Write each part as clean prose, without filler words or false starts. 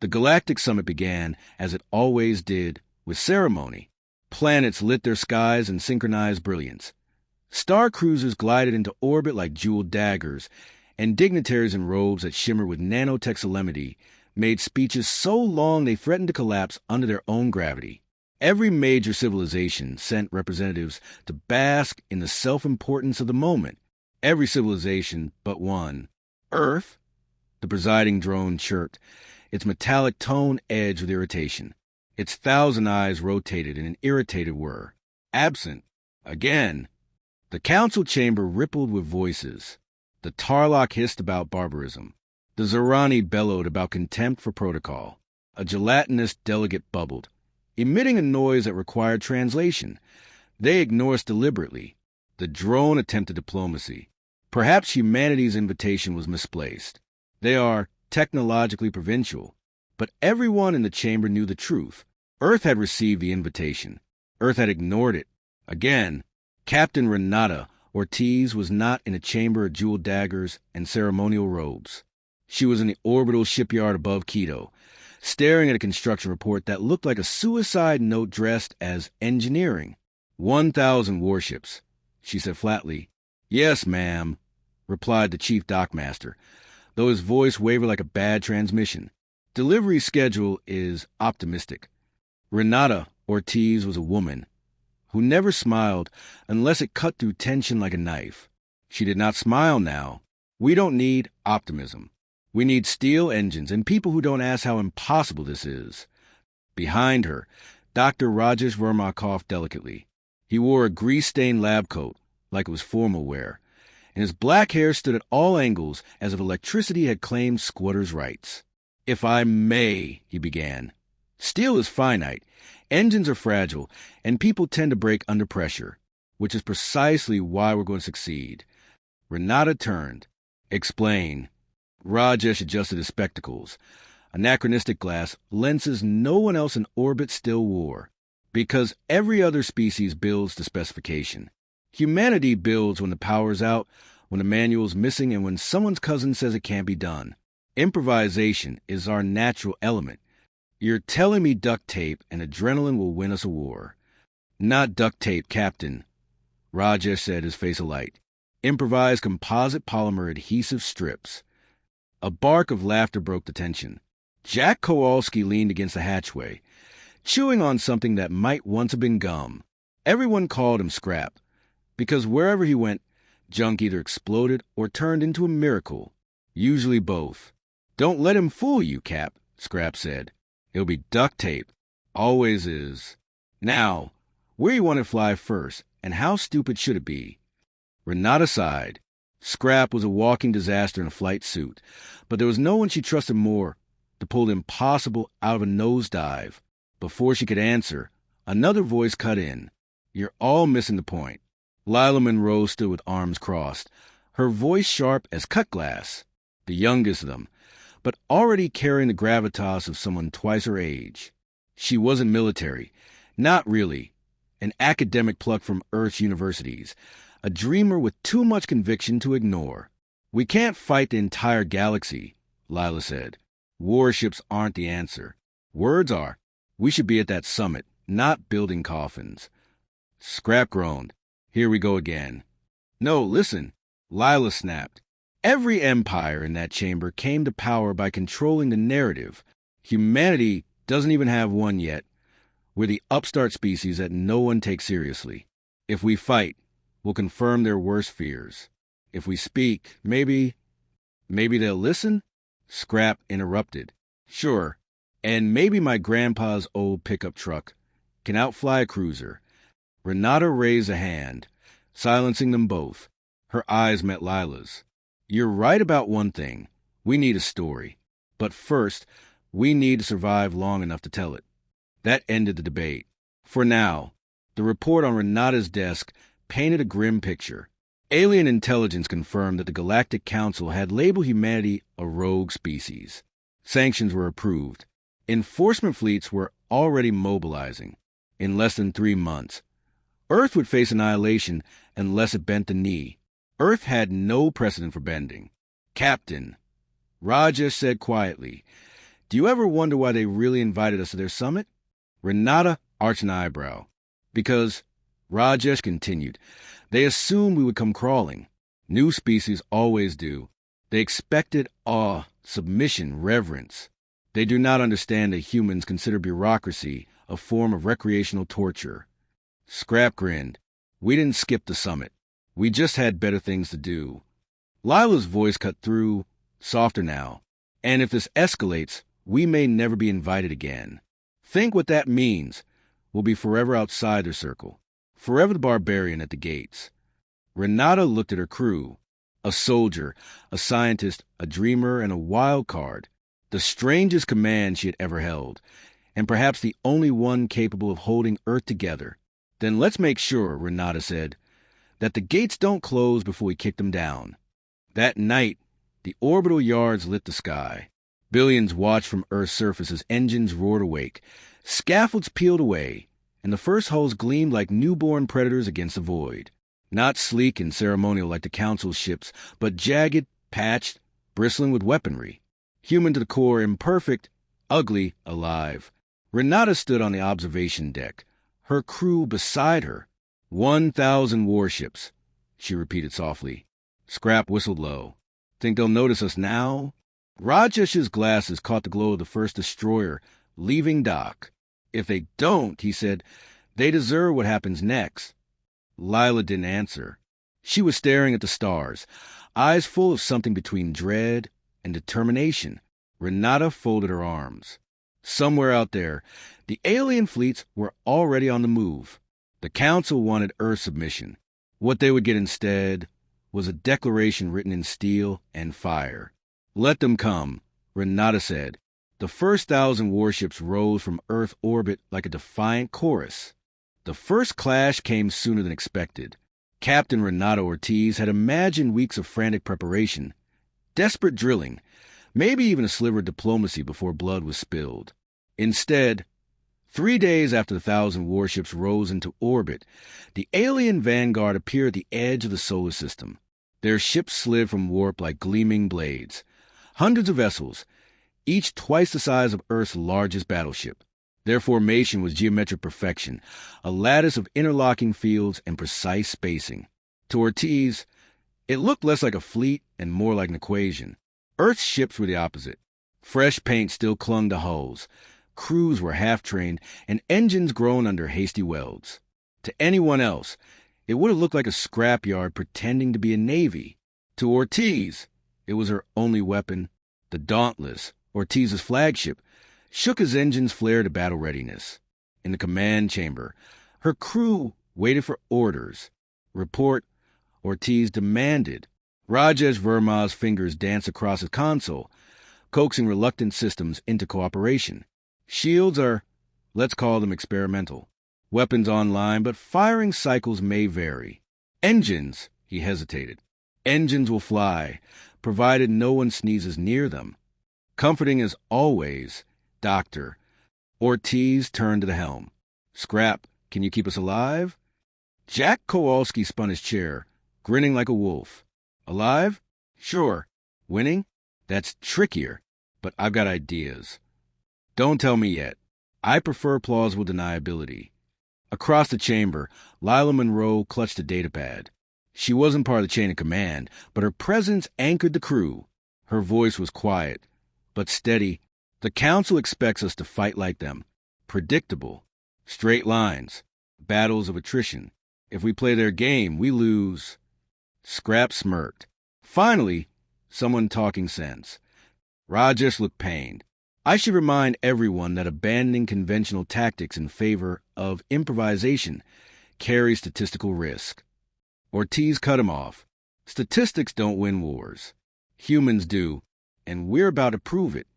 The Galactic Summit began, as it always did, with ceremony. Planets lit their skies in synchronized brilliance. Star cruisers glided into orbit like jeweled daggers, and dignitaries in robes that shimmered with nanotech solemnity made speeches so long they threatened to collapse under their own gravity. Every major civilization sent representatives to bask in the self-importance of the moment. Every civilization but one. Earth, the presiding drone chirped, its metallic tone edged with irritation. Its thousand eyes rotated in an irritated whir. Absent. Again. The council chamber rippled with voices. The Tarlock hissed about barbarism. The Zorani bellowed about contempt for protocol. A gelatinous delegate bubbled, emitting a noise that required translation. They ignored us deliberately. The drone attempted diplomacy. Perhaps humanity's invitation was misplaced. They are technologically provincial. But everyone in the chamber knew the truth. Earth had received the invitation. Earth had ignored it. Again, Captain Renata Ortiz was not in a chamber of jeweled daggers and ceremonial robes. She was in the orbital shipyard above Quito, staring at a construction report that looked like a suicide note dressed as engineering. 1,000 warships, she said flatly. Yes, ma'am, replied the chief dockmaster, though his voice wavered like a bad transmission. Delivery schedule is optimistic. Renata Ortiz was a woman who never smiled unless it cut through tension like a knife. She did not smile now. We don't need optimism. We need steel engines and people who don't ask how impossible this is. Behind her, Dr. Rajesh Verma coughed delicately. He wore a grease-stained lab coat, like it was formal wear, and his black hair stood at all angles as if electricity had claimed squatters' rights. If I may, he began. Steel is finite, engines are fragile, and people tend to break under pressure, which is precisely why we're going to succeed. Renata turned. Explain. Rajesh adjusted his spectacles, anachronistic glass, lenses no one else in orbit still wore. Because every other species builds to specification. Humanity builds when the power's out, when the manual's missing, and when someone's cousin says it can't be done. Improvisation is our natural element. You're telling me duct tape and adrenaline will win us a war. Not duct tape, Captain, Rajesh said, his face alight. Improvised composite polymer adhesive strips. A bark of laughter broke the tension. Jack Kowalski leaned against the hatchway, chewing on something that might once have been gum. Everyone called him Scrap, because wherever he went, junk either exploded or turned into a miracle, usually both. Don't let him fool you, Cap, Scrap said. It'll be duct tape. Always is. Now, where you want to fly first, and how stupid should it be? Renata sighed. Scrap was a walking disaster in a flight suit, but there was no one she trusted more to pull the impossible out of a nosedive. Before she could answer, another voice cut in. You're all missing the point. Lila Monroe stood with arms crossed, her voice sharp as cut glass, the youngest of them, but already carrying the gravitas of someone twice her age. She wasn't military, not really, an academic pluck from Earth's universities, a dreamer with too much conviction to ignore. We can't fight the entire galaxy, Lila said. Warships aren't the answer. Words are. We should be at that summit, not building coffins. Scrap groaned. Here we go again. No, listen, Lila snapped. Every empire in that chamber came to power by controlling the narrative. Humanity doesn't even have one yet. We're the upstart species that no one takes seriously. If we fight, we'll confirm their worst fears. If we speak, maybe they'll listen? Scrap interrupted. Sure, and maybe my grandpa's old pickup truck can outfly a cruiser. Renata raised a hand, silencing them both. Her eyes met Lila's. You're right about one thing. We need a story. But first, we need to survive long enough to tell it. That ended the debate. For now, the report on Renata's desk painted a grim picture. Alien intelligence confirmed that the Galactic Council had labeled humanity a rogue species. Sanctions were approved. Enforcement fleets were already mobilizing. In less than 3 months, Earth would face annihilation unless it bent the knee. Earth had no precedent for bending. Captain, Rajesh said quietly, Do you ever wonder why they really invited us to their summit? Renata arched an eyebrow. Because, Rajesh continued, they assumed we would come crawling. New species always do. They expected awe, submission, reverence. They do not understand that humans consider bureaucracy a form of recreational torture. Scrap grinned. We didn't skip the summit. We just had better things to do. Lila's voice cut through, softer now. And if this escalates, we may never be invited again. Think what that means. We'll be forever outside their circle. Forever the barbarian at the gates. Renata looked at her crew. A soldier, a scientist, a dreamer, and a wild card. The strangest command she had ever held, and perhaps the only one capable of holding Earth together. Then let's make sure, Renata said, that the gates don't close before we kick them down. That night, the orbital yards lit the sky. Billions watched from Earth's surface as engines roared awake. Scaffolds peeled away, and the first hulls gleamed like newborn predators against the void. Not sleek and ceremonial like the Council's ships, but jagged, patched, bristling with weaponry. Human to the core, imperfect, ugly, alive. Renata stood on the observation deck, her crew beside her. 1,000 warships, she repeated softly. Scrap whistled low. Think they'll notice us now? Rajesh's glasses caught the glow of the first destroyer, leaving dock. If they don't, he said, they deserve what happens next. Lila didn't answer. She was staring at the stars, eyes full of something between dread and determination. Renata folded her arms. Somewhere out there, the alien fleets were already on the move. The Council wanted Earth submission. What they would get instead was a declaration written in steel and fire. Let them come, Renata said. The first 1,000 warships rose from Earth orbit like a defiant chorus. The first clash came sooner than expected. Captain Renata Ortiz had imagined weeks of frantic preparation, desperate drilling, maybe even a sliver of diplomacy before blood was spilled. Instead, 3 days after the 1,000 warships rose into orbit, the alien vanguard appeared at the edge of the solar system. Their ships slid from warp like gleaming blades. Hundreds of vessels, each twice the size of Earth's largest battleship. Their formation was geometric perfection, a lattice of interlocking fields and precise spacing. To Ortiz, it looked less like a fleet and more like an equation. Earth's ships were the opposite. Fresh paint still clung to hulls. Crews were half-trained, and engines grown under hasty welds. To anyone else, it would have looked like a scrapyard pretending to be a navy. To Ortiz, it was her only weapon. The Dauntless, Ortiz's flagship, shook as engines flared to battle readiness. In the command chamber, her crew waited for orders. Report, Ortiz demanded. Rajesh Verma's fingers danced across his console, coaxing reluctant systems into cooperation. Shields are, let's call them experimental. Weapons online, but firing cycles may vary. Engines, he hesitated. Engines will fly, provided no one sneezes near them. Comforting as always, Doctor. Ortiz turned to the helm. Scrap, can you keep us alive? Jack Kowalski spun his chair, grinning like a wolf. Alive? Sure. Winning? That's trickier, but I've got ideas. Don't tell me yet. I prefer plausible deniability. Across the chamber, Lila Monroe clutched a datapad. She wasn't part of the chain of command, but her presence anchored the crew. Her voice was quiet, but steady. The Council expects us to fight like them. Predictable. Straight lines. Battles of attrition. If we play their game, we lose. Scrap smirked. Finally, someone talking sense. Rajesh looked pained. I should remind everyone that abandoning conventional tactics in favor of improvisation carries statistical risk. Ortiz cut him off. Statistics don't win wars. Humans do, and we're about to prove it.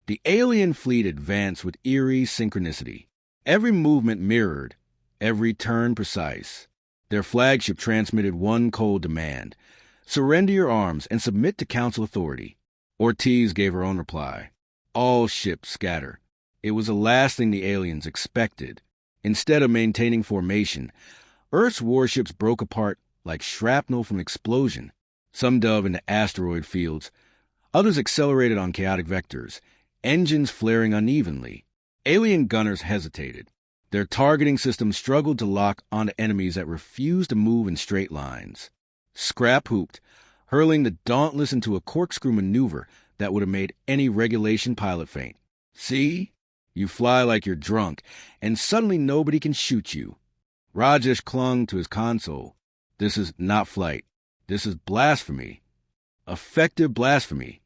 The alien fleet advanced with eerie synchronicity. Every movement mirrored, every turn precise. Their flagship transmitted one cold demand. Surrender your arms and submit to Council authority. Ortiz gave her own reply. All ships scatter. It was the last thing the aliens expected. Instead of maintaining formation, Earth's warships broke apart like shrapnel from explosion. Some dove into asteroid fields. Others accelerated on chaotic vectors. engines flaring unevenly. Alien gunners hesitated. Their targeting system struggled to lock onto enemies that refused to move in straight lines. Scrap hooped, hurling the Dauntless into a corkscrew maneuver that would have made any regulation pilot faint. See? You fly like you're drunk, and suddenly nobody can shoot you. Rajesh clung to his console. This is not flight. This is blasphemy. Effective blasphemy.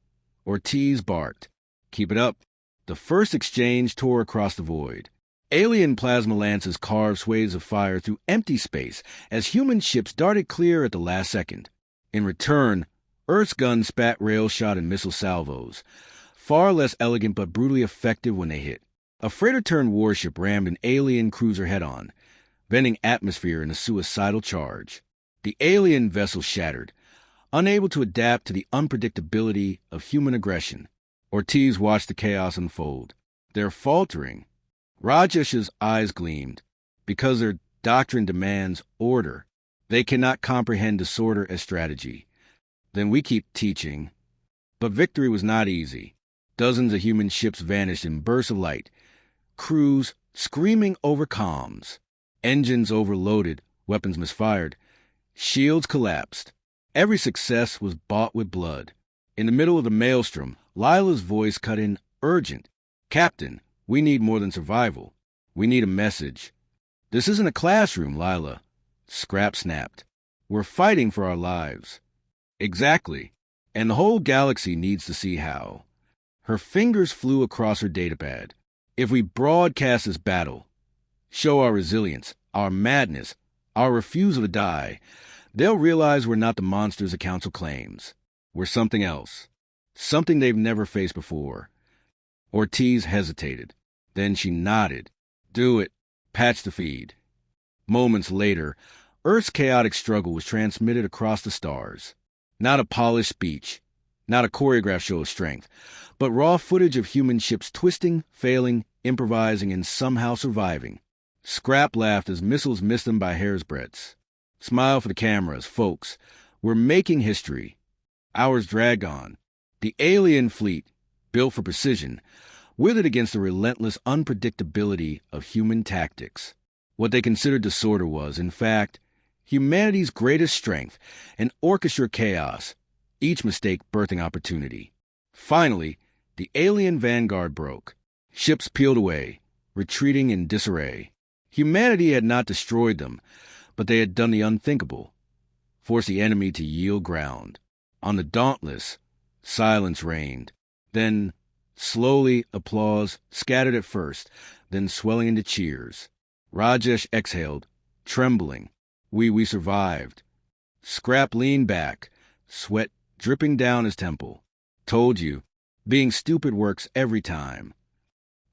Ortiz barked. Keep it up. The first exchange tore across the void. Alien plasma lances carved swathes of fire through empty space as human ships darted clear at the last second. In return, Earth's guns spat rail shot and missile salvos, far less elegant but brutally effective when they hit. A freighter-turned warship rammed an alien cruiser head-on, bending atmosphere in a suicidal charge. The alien vessel shattered, unable to adapt to the unpredictability of human aggression. Ortiz watched the chaos unfold. They're faltering. Rajesh's eyes gleamed. Because their doctrine demands order, they cannot comprehend disorder as strategy. Then we keep teaching. But victory was not easy. Dozens of human ships vanished in bursts of light. Crews screaming over comms. Engines overloaded, weapons misfired. Shields collapsed. Every success was bought with blood. In the middle of the maelstrom, Lila's voice cut in urgent. Captain, we need more than survival. We need a message. This isn't a classroom, Lila. Scrap snapped. We're fighting for our lives. Exactly. And the whole galaxy needs to see how. Her fingers flew across her datapad. If we broadcast this battle, show our resilience, our madness, our refusal to die, they'll realize we're not the monsters the Council claims. We're something else. Something they've never faced before. Ortiz hesitated. Then she nodded. Do it. Patch the feed. Moments later, Earth's chaotic struggle was transmitted across the stars. Not a polished speech, not a choreographed show of strength, but raw footage of human ships twisting, failing, improvising, and somehow surviving. Scrap laughed as missiles missed them by hair's breadths. Smile for the cameras, folks. We're making history. Hours dragged on. The alien fleet, built for precision, withered against the relentless unpredictability of human tactics. What they considered disorder was, in fact, humanity's greatest strength, an orchestra chaos, each mistake birthing opportunity. Finally, the alien vanguard broke. Ships peeled away, retreating in disarray. Humanity had not destroyed them, but they had done the unthinkable, forced the enemy to yield ground. On the Dauntless, silence reigned. Then, slowly, applause, scattered at first, then swelling into cheers. Rajesh exhaled, trembling. We survived. Scrap leaned back, sweat dripping down his temple. Told you, being stupid works every time.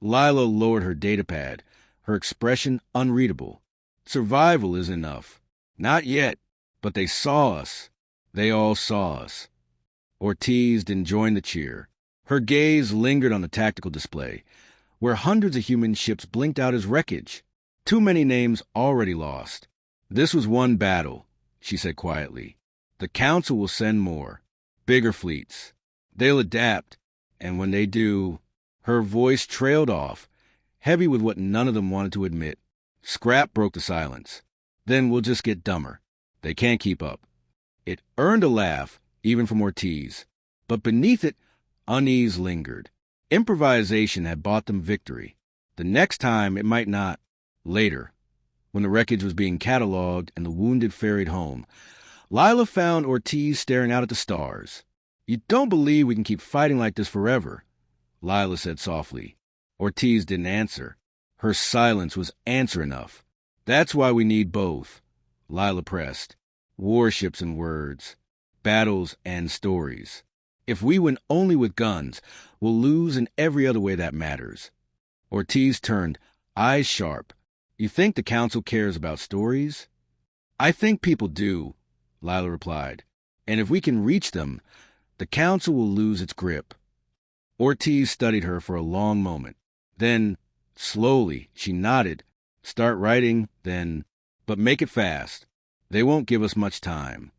Lila lowered her datapad, her expression unreadable. Survival is enough. Not yet, but they saw us. They all saw us. Ortiz didn't join the cheer. Her gaze lingered on the tactical display, where hundreds of human ships blinked out as wreckage. Too many names already lost. This was one battle, she said quietly. The Council will send more, bigger fleets. They'll adapt, and when they do... Her voice trailed off, heavy with what none of them wanted to admit. Scrap broke the silence. Then we'll just get dumber. They can't keep up. It earned a laugh, even from Ortiz. But beneath it, unease lingered. Improvisation had bought them victory. The next time, it might not. Later, when the wreckage was being cataloged and the wounded ferried home, Lila found Ortiz staring out at the stars. You don't believe we can keep fighting like this forever, Lila said softly. Ortiz didn't answer. Her silence was answer enough. That's why we need both, Lila pressed. Warships and words, battles and stories. If we win only with guns, we'll lose in every other way that matters. Ortiz turned, eyes sharp. You think the Council cares about stories? I think people do, Lila replied. And if we can reach them, the Council will lose its grip. Ortiz studied her for a long moment. Then, slowly, she nodded. Start writing, then, but make it fast. They won't give us much time.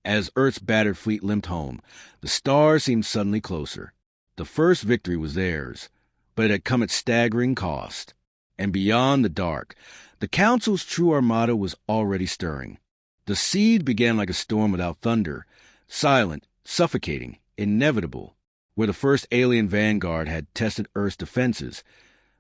As Earth's battered fleet limped home, the stars seemed suddenly closer. The first victory was theirs, but it had come at staggering cost. And beyond the dark, the Council's true armada was already stirring. The siege began like a storm without thunder, silent, suffocating, inevitable. Where the first alien vanguard had tested Earth's defenses,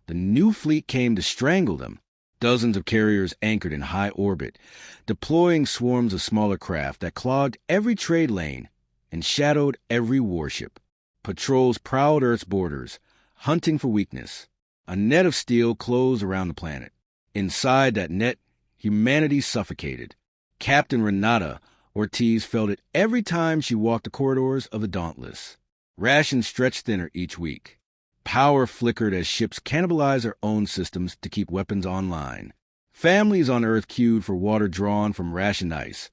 the new fleet came to strangle them. Dozens of carriers anchored in high orbit, deploying swarms of smaller craft that clogged every trade lane and shadowed every warship. Patrols prowled Earth's borders, hunting for weakness. A net of steel closed around the planet. Inside that net, humanity suffocated. Captain Renata Ortiz felt it every time she walked the corridors of the Dauntless. Rations stretched thinner each week. Power flickered as ships cannibalized their own systems to keep weapons online. Families on Earth queued for water drawn from rationed ice,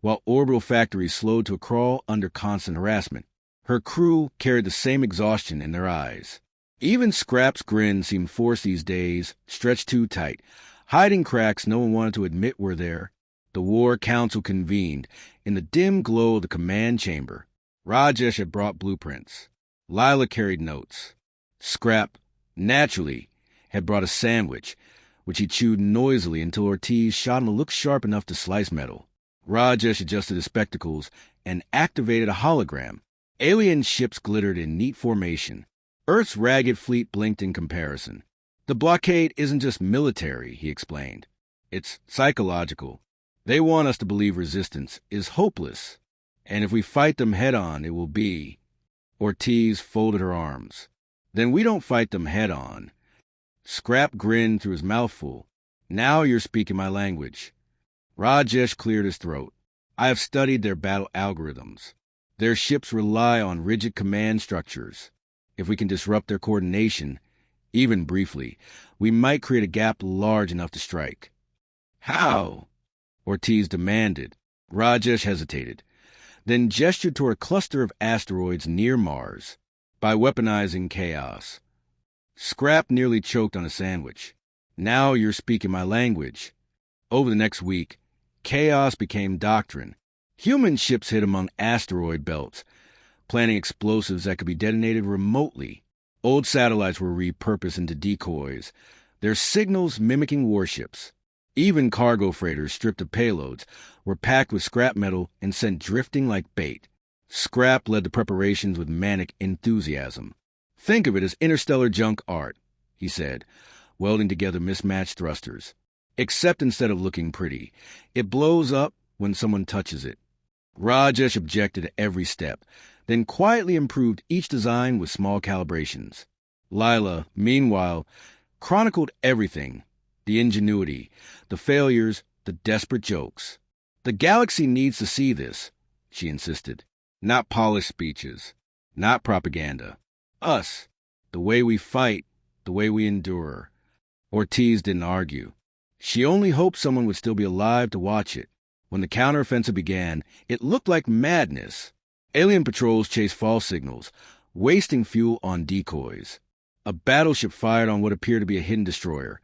while orbital factories slowed to a crawl under constant harassment. Her crew carried the same exhaustion in their eyes. Even Scrap's grin seemed forced these days, stretched too tight, hiding cracks no one wanted to admit were there. The War Council convened in the dim glow of the command chamber. Rajesh had brought blueprints. Lila carried notes. Scrap, naturally, had brought a sandwich, which he chewed noisily until Ortiz shot him a look sharp enough to slice metal. Rajesh adjusted his spectacles and activated a hologram. Alien ships glittered in neat formation. Earth's ragged fleet blinked in comparison. The blockade isn't just military, he explained. It's psychological. They want us to believe resistance is hopeless. And if we fight them head-on, it will be... Ortiz folded her arms. Then we don't fight them head-on. Scrap grinned through his mouthful. Now you're speaking my language. Rajesh cleared his throat. I have studied their battle algorithms. Their ships rely on rigid command structures. If we can disrupt their coordination, even briefly, we might create a gap large enough to strike. How? Ortiz demanded. Rajesh hesitated, then gestured toward a cluster of asteroids near Mars. By weaponizing chaos. Scrap nearly choked on a sandwich. Now you're speaking my language. Over the next week, chaos became doctrine. Human ships hid among asteroid belts, planting explosives that could be detonated remotely. Old satellites were repurposed into decoys, their signals mimicking warships. Even cargo freighters stripped of payloads were packed with scrap metal and sent drifting like bait. Scrap led the preparations with manic enthusiasm. Think of it as interstellar junk art, he said, welding together mismatched thrusters. Except instead of looking pretty, it blows up when someone touches it. Rajesh objected at every step, then quietly improved each design with small calibrations. Lila, meanwhile, chronicled everything, the ingenuity, the failures, the desperate jokes. The galaxy needs to see this, she insisted. Not polished speeches, not propaganda. Us, the way we fight, the way we endure. Ortiz didn't argue. She only hoped someone would still be alive to watch it. When the counteroffensive began, it looked like madness. Alien patrols chased false signals, wasting fuel on decoys. A battleship fired on what appeared to be a hidden destroyer,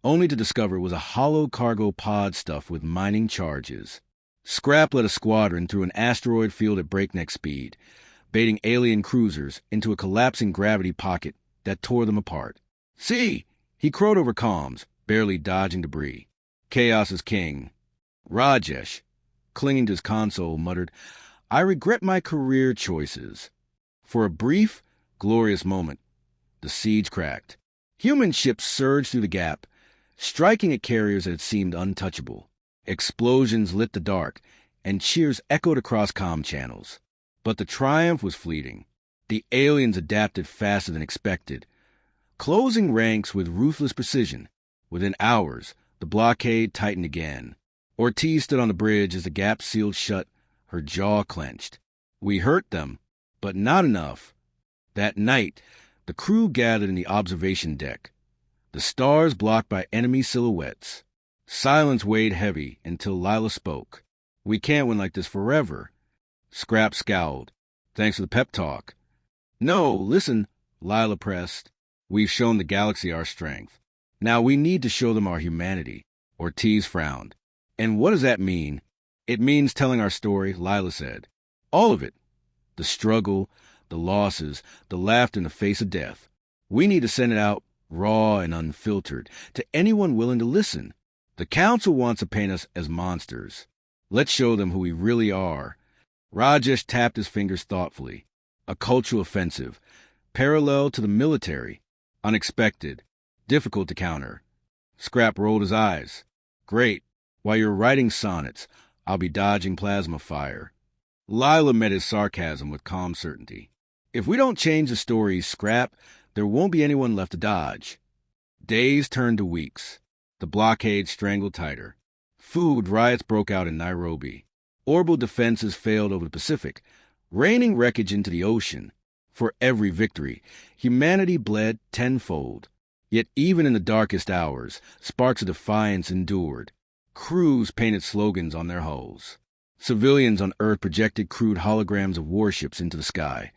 only to discover it was a hollow cargo pod stuffed with mining charges. Scrap led a squadron through an asteroid field at breakneck speed, baiting alien cruisers into a collapsing gravity pocket that tore them apart. See, he crowed over comms, barely dodging debris. Chaos is king. Rajesh, clinging to his console, muttered, I regret my career choices. For a brief, glorious moment, the siege cracked. Human ships surged through the gap, striking at carriers that had seemed untouchable. Explosions lit the dark, and cheers echoed across comm channels. But the triumph was fleeting. The aliens adapted faster than expected, closing ranks with ruthless precision. Within hours, the blockade tightened again. Ortiz stood on the bridge as the gap sealed shut, her jaw clenched. We hurt them, but not enough. That night, the crew gathered in the observation deck, the stars blocked by enemy silhouettes. Silence weighed heavy until Lila spoke. We can't win like this forever. Scrap scowled. Thanks for the pep talk. No, listen, Lila pressed. We've shown the galaxy our strength. Now we need to show them our humanity. Ortiz frowned. And what does that mean? It means telling our story, Lila said. All of it. The struggle, the losses, the laughter in the face of death. We need to send it out raw and unfiltered to anyone willing to listen. The Council wants to paint us as monsters. Let's show them who we really are. Rajesh tapped his fingers thoughtfully. A cultural offensive, parallel to the military, unexpected, difficult to counter. Scrap rolled his eyes. Great. While you're writing sonnets, I'll be dodging plasma fire. Lila met his sarcasm with calm certainty. If we don't change the story, Scrap, there won't be anyone left to dodge. Days turned to weeks. The blockade strangled tighter. Food riots broke out in Nairobi. Orbital defenses failed over the Pacific, raining wreckage into the ocean. For every victory, humanity bled tenfold. Yet even in the darkest hours, sparks of defiance endured. Crews painted slogans on their hulls. Civilians on Earth projected crude holograms of warships into the sky,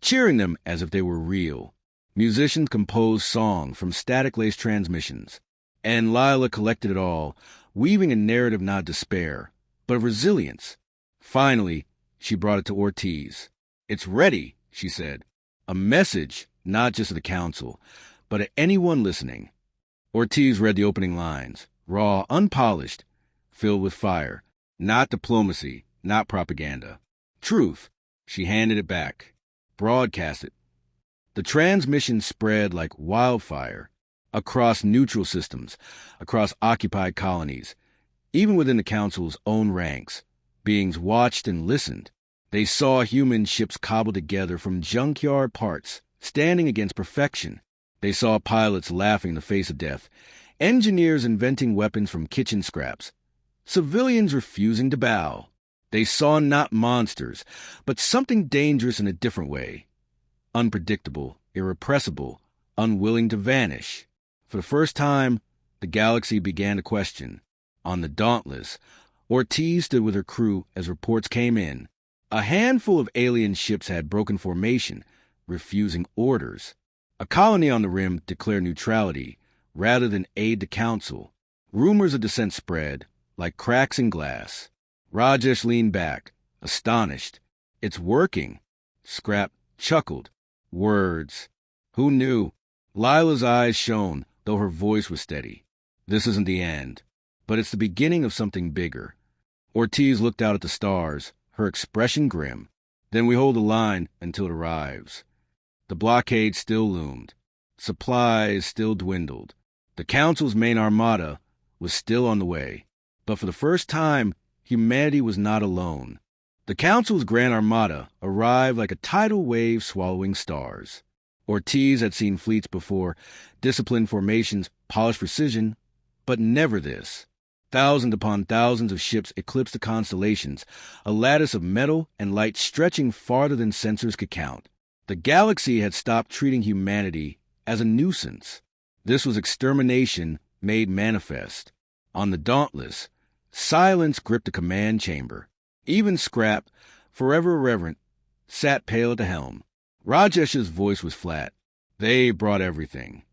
cheering them as if they were real. Musicians composed songs from static-laced transmissions. And Lila collected it all, weaving a narrative not of despair, but of resilience. Finally, she brought it to Ortiz. "It's ready," she said. "A message, not just to the Council, but to anyone listening." Ortiz read the opening lines, raw, unpolished, filled with fire. Not diplomacy, not propaganda. Truth. She handed it back. Broadcast it. The transmission spread like wildfire across neutral systems, across occupied colonies, even within the Council's own ranks. Beings watched and listened. They saw human ships cobbled together from junkyard parts, standing against perfection. They saw pilots laughing in the face of death, engineers inventing weapons from kitchen scraps, civilians refusing to bow. They saw not monsters, but something dangerous in a different way. Unpredictable, irrepressible, unwilling to vanish. For the first time, the galaxy began to question. On the Dauntless, Ortiz stood with her crew as reports came in. A handful of alien ships had broken formation, refusing orders. A colony on the rim declared neutrality, rather than aid the Council. Rumors of dissent spread, like cracks in glass. Rajesh leaned back, astonished. "It's working." Scrap chuckled. Words. Who knew? Lila's eyes shone, though her voice was steady. "This isn't the end, but it's the beginning of something bigger." Ortiz looked out at the stars, her expression grim. "Then we hold the line until it arrives." The blockade still loomed. Supplies still dwindled. The Council's main armada was still on the way. But for the first time, humanity was not alone. The Council's Grand Armada arrived like a tidal wave swallowing stars. Ortiz had seen fleets before, disciplined formations, polished precision, but never this. Thousands upon thousands of ships eclipsed the constellations, a lattice of metal and light stretching farther than sensors could count. The galaxy had stopped treating humanity as a nuisance. This was extermination made manifest. On the Dauntless, silence gripped the command chamber. Even Scrap, forever irreverent, sat pale at the helm. Rajesh's voice was flat. "They brought everything."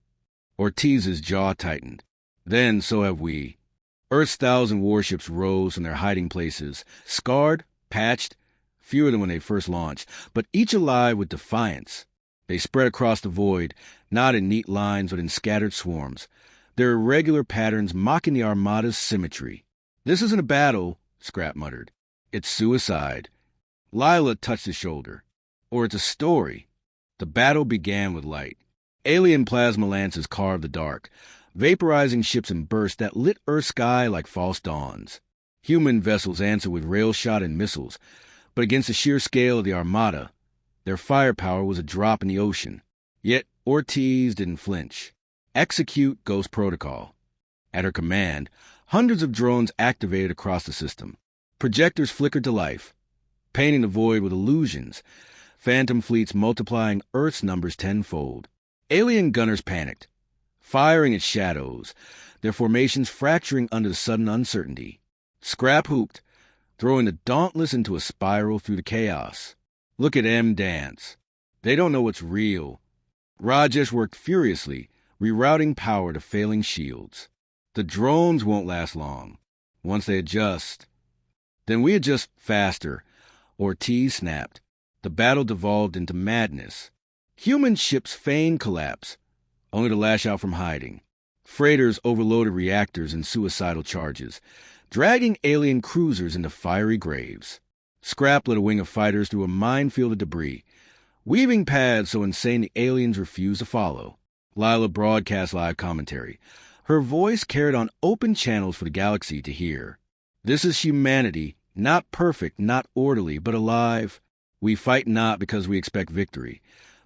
Ortiz's jaw tightened. "Then so have we." Earth's 1,000 warships rose from their hiding places, scarred, patched, fewer than when they first launched, but each alive with defiance. They spread across the void, not in neat lines but in scattered swarms, their irregular patterns mocking the Armada's symmetry. "This isn't a battle," Scrap muttered. "It's suicide." Lila touched his shoulder. "Or it's a story." The battle began with light. Alien plasma lances carved the dark, vaporizing ships in bursts that lit Earth's sky like false dawns. Human vessels answered with rail shot and missiles, but against the sheer scale of the Armada, their firepower was a drop in the ocean. Yet Ortiz didn't flinch. Execute Ghost Protocol. At her command, hundreds of drones activated across the system. Projectors flickered to life, painting the void with illusions, phantom fleets multiplying Earth's numbers tenfold. Alien gunners panicked, firing at shadows, their formations fracturing under the sudden uncertainty. Scrap hooped, throwing the Dauntless into a spiral through the chaos. Look at them dance. They don't know what's real. Rajesh worked furiously, rerouting power to failing shields. The drones won't last long. Once they adjust, then we adjust faster. Ortiz snapped. The battle devolved into madness. Human ships feigned collapse, only to lash out from hiding. Freighters overloaded reactors in suicidal charges, dragging alien cruisers into fiery graves. Scrap led a wing of fighters through a minefield of debris, weaving paths so insane the aliens refused to follow. Lila broadcast live commentary. Her voice carried on open channels for the galaxy to hear. This is humanity, not perfect, not orderly, but alive. We fight not because we expect victory,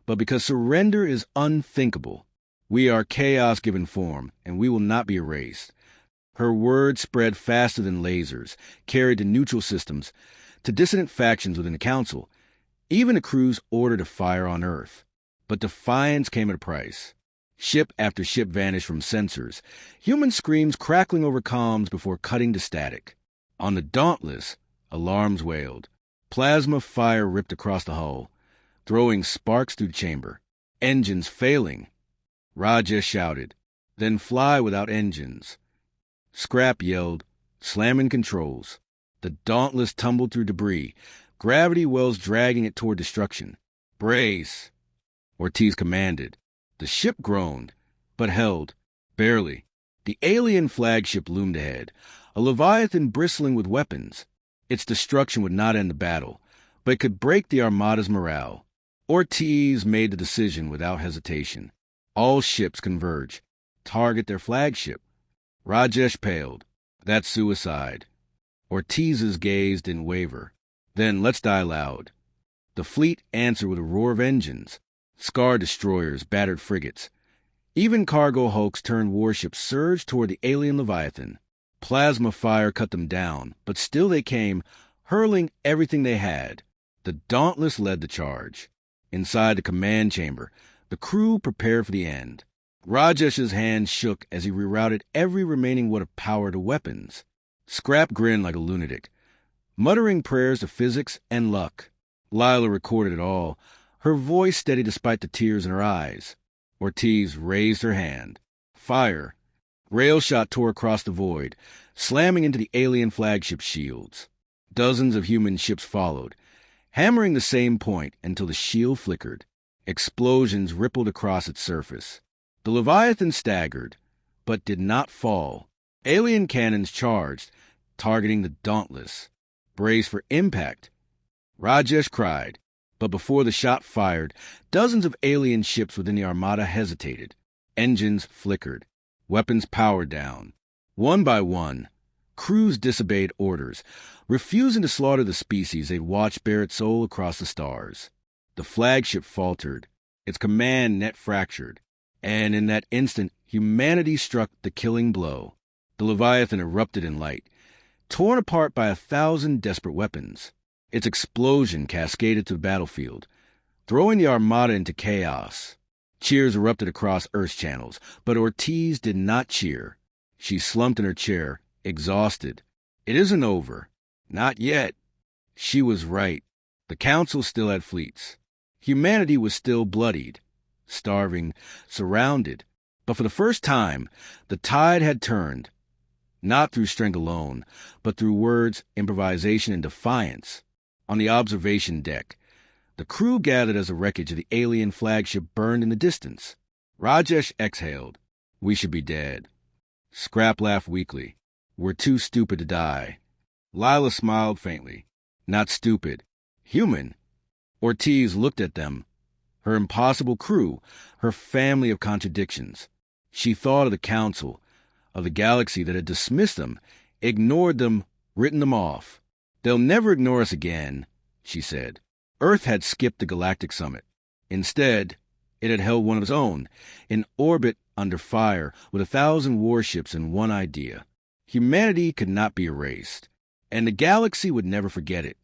but because surrender is unthinkable. We are chaos given form, and we will not be erased. Her words spread faster than lasers, carried to neutral systems, to dissident factions within the Council, even the crews ordered to fire on Earth. But defiance came at a price. Ship after ship vanished from sensors, human screams crackling over comms before cutting to static. On the Dauntless, alarms wailed. Plasma fire ripped across the hull, throwing sparks through the chamber. Engines failing. Rajesh shouted, "Then fly without engines." Scrap yelled, slamming controls. The Dauntless tumbled through debris, gravity wells dragging it toward destruction. "Brace," Ortiz commanded. The ship groaned, but held, barely. The alien flagship loomed ahead, a leviathan bristling with weapons. Its destruction would not end the battle, but it could break the Armada's morale. Ortiz made the decision without hesitation. All ships converge. Target their flagship. Rajesh paled. That's suicide. Ortiz's gaze didn't waver. Then let's die loud. The fleet answered with a roar of engines. Scar destroyers battered frigates. Even cargo hulks turned warships surged toward the alien Leviathan. Plasma fire cut them down, but still they came, hurling everything they had. The Dauntless led the charge. Inside the command chamber, the crew prepared for the end. Rajesh's hand shook as he rerouted every remaining watt of power to weapons. Scrap grinned like a lunatic, muttering prayers to physics and luck. Lila recorded it all, her voice steady despite the tears in her eyes. Ortiz raised her hand. Fire. Rail shot tore across the void, slamming into the alien flagship shields. Dozens of human ships followed, hammering the same point until the shield flickered. Explosions rippled across its surface. The Leviathan staggered, but did not fall. Alien cannons charged, targeting the Dauntless. Brace for impact. Rajesh cried, but before the shot fired, dozens of alien ships within the Armada hesitated. Engines flickered. Weapons powered down. One by one, crews disobeyed orders, refusing to slaughter the species they'd watched bear its soul across the stars. The flagship faltered, its command net fractured, and in that instant, humanity struck the killing blow. The Leviathan erupted in light, torn apart by 1,000 desperate weapons. Its explosion cascaded to the battlefield, throwing the Armada into chaos. Cheers erupted across Earth's channels, but Ortiz did not cheer. She slumped in her chair, exhausted. It isn't over. Not yet. She was right. The Council still had fleets. Humanity was still bloodied, starving, surrounded. But for the first time, the tide had turned. Not through strength alone, but through words, improvisation, and defiance. On the observation deck, the crew gathered as the wreckage of the alien flagship burned in the distance. Rajesh exhaled. We should be dead. Scrap laughed weakly. We're too stupid to die. Lila smiled faintly. Not stupid. Human. Ortiz looked at them. Her impossible crew, her family of contradictions. She thought of the Council, of the galaxy that had dismissed them, ignored them, written them off. They'll never ignore us again, she said. Earth had skipped the Galactic Summit. Instead, it had held one of its own, in orbit under fire, with 1,000 warships and one idea. Humanity could not be erased, and the galaxy would never forget it.